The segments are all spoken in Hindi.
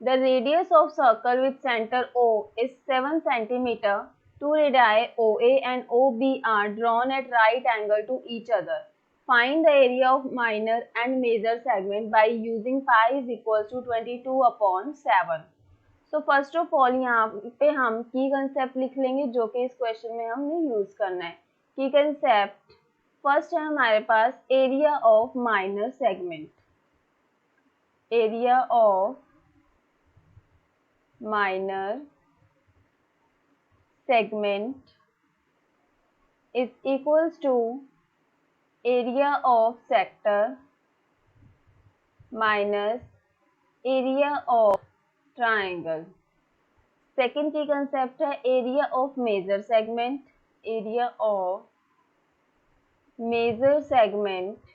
The radius of circle with center O is 7 cm. Two radii OA and OB are drawn at right angle to each other. Find the area of minor and major segment by using pi is equals to 22/7. So first of all यहाँ पे हम की कंसेप्ट लिख लेंगे जो कि इस क्वेश्चन में हमने यूज करना है. की कंसेप्ट फर्स्ट है हमारे पास area of minor segment. Area of minor segment is equals to area of sector minus area of triangle. Second की concept है area of major segment. Area of major segment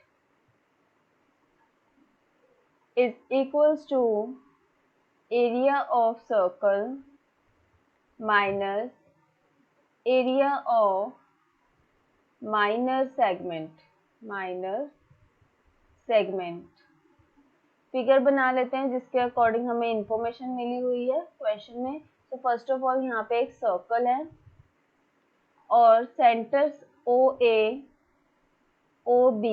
is equals to area of circle minus area of minor segment. Figure बना लेते हैं जिसके अकॉर्डिंग हमें इंफॉर्मेशन मिली हुई है क्वेश्चन में. तो फर्स्ट ऑफ ऑल यहाँ पे एक सर्कल है और सेंटर्स OA OB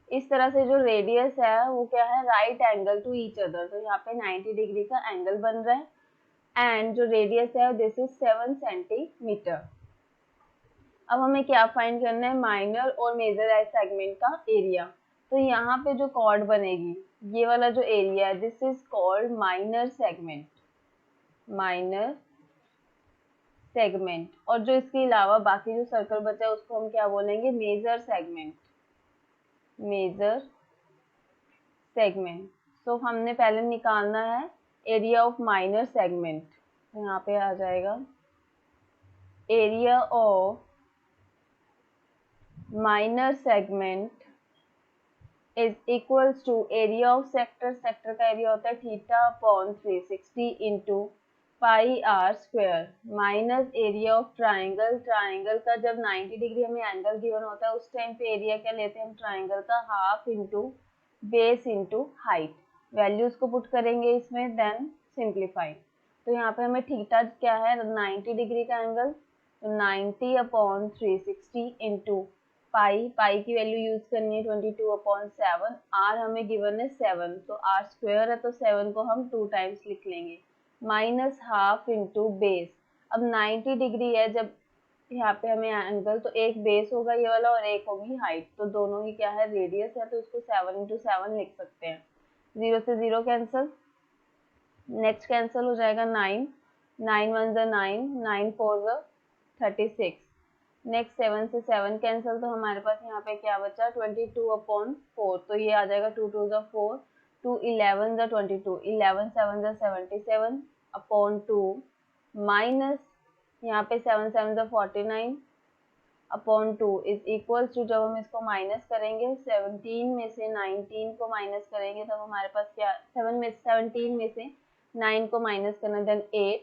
इस तरह से जो रेडियस है वो क्या है right angle to each other. तो यहाँ पे 90 डिग्री का एंगल बन रहा है एंड जो रेडियस है दिस इज 7 सेंटीमीटर. अब हमें क्या फाइंड करना है माइनर और मेजर सेगमेंट का एरिया. तो यहाँ पे जो कॉर्ड बनेगी ये वाला जो एरिया है this is called minor segment. और जो इसके अलावा बाकी जो सर्कल बचा है उसको हम क्या बोलेंगे मेजर सेगमेंट. सो हमने पहले निकालना है एरिया ऑफ माइनर सेगमेंट. यहाँ पे आ जाएगा area of minor segment is equals to area of sector. Sector का एरिया होता है θ/360 into pi r square minus area of triangle. Triangle का जब 90 डिग्री हमें एंगल गिवन होता है उस टाइम पे एरिया क्या लेते हैं हम ट्राइंगल का half into base into height. Values को पुट करेंगे इसमें देन सिंप्लीफाई. तो यहाँ पे हमें थीटा क्या है 90 डिग्री का एंगल. तो 90/360 इंटू पाई की वैल्यू यूज करनी है 22/7. आर हमें गिवन है 7 तो आर स्क्वायर है तो 7 को हम 2 टाइम्स लिख लेंगे माइनस हाफ इंटू बेस. अब 90 डिग्री है जब यहाँ पे हमें एंगल तो एक बेस होगा ये वाला और एक होगी हाइट. तो दोनों ही क्या है रेडियस है तो इसको 7/7 लिख सकते हैं. 0 से 0 कैंसिल. नेक्स्ट कैंसिल हो जाएगा 9. 9 1 9, 9 4 36. नेक्स्ट 7 से 7 कैंसिल तो हमारे पास यहाँ पे क्या बचा 22/4. तो ये आ जाएगा 2 2 4, 2 11 22, 11 7 77 अपॉन 2 माइनस यहाँ पे 7 7 49 अपॉन 2 इज इक्वल्स टू. जब हम इसको माइनस करेंगे 17 में से 19 को माइनस करेंगे तब हमारे पास क्या 17 में से 9 को माइनस करना देन 8.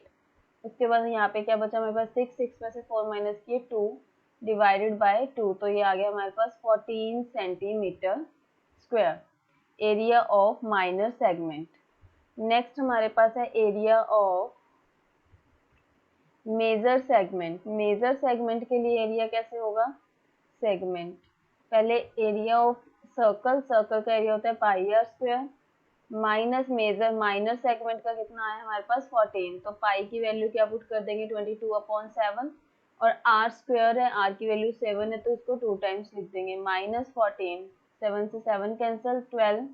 उसके बाद यहाँ पे क्या बचा हमारे पास 6 में से 4 माइनस किए 2 डिवाइडेड बाय 2. तो ये आ गया हमारे पास 14 centimetre square area of minor segment. Next हमारे पास है area of major segment. Major segment के लिए एरिया कैसे होगा सेगमेंट पहले एरिया ऑफ सर्कल. सर्कल का एरिया होता है pi r square minus major minor segment का कितना है हमारे पास 14. तो पाई की वैल्यू क्या पुट कर देंगे 22/7 और आर स्क्वायर है आर की वैल्यू 7 है तो इसको 2 टाइम्स लिख देंगे माइनस 14. 7 से 7 कैंसिल 12.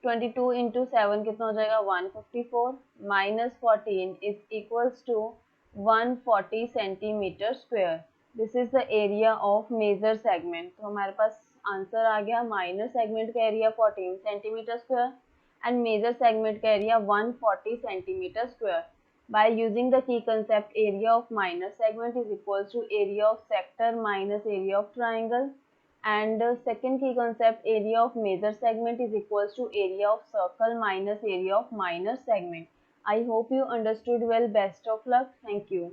22 इंटू 7 कितना हो जाएगा 154 minus 14 is equals to 140 centimetre square. This is the area of major segment. तो हमारे पास आंसर आ गया माइनर सेगमेंट का area 14 centimetre square and major segment का area 140 centimetre square. By using the key concept area of minor segment is equals to area of sector minus area of triangle, and second key concept area of major segment is equals to area of circle minus area of minor segment. I hope you understood well. Best of luck. Thank you.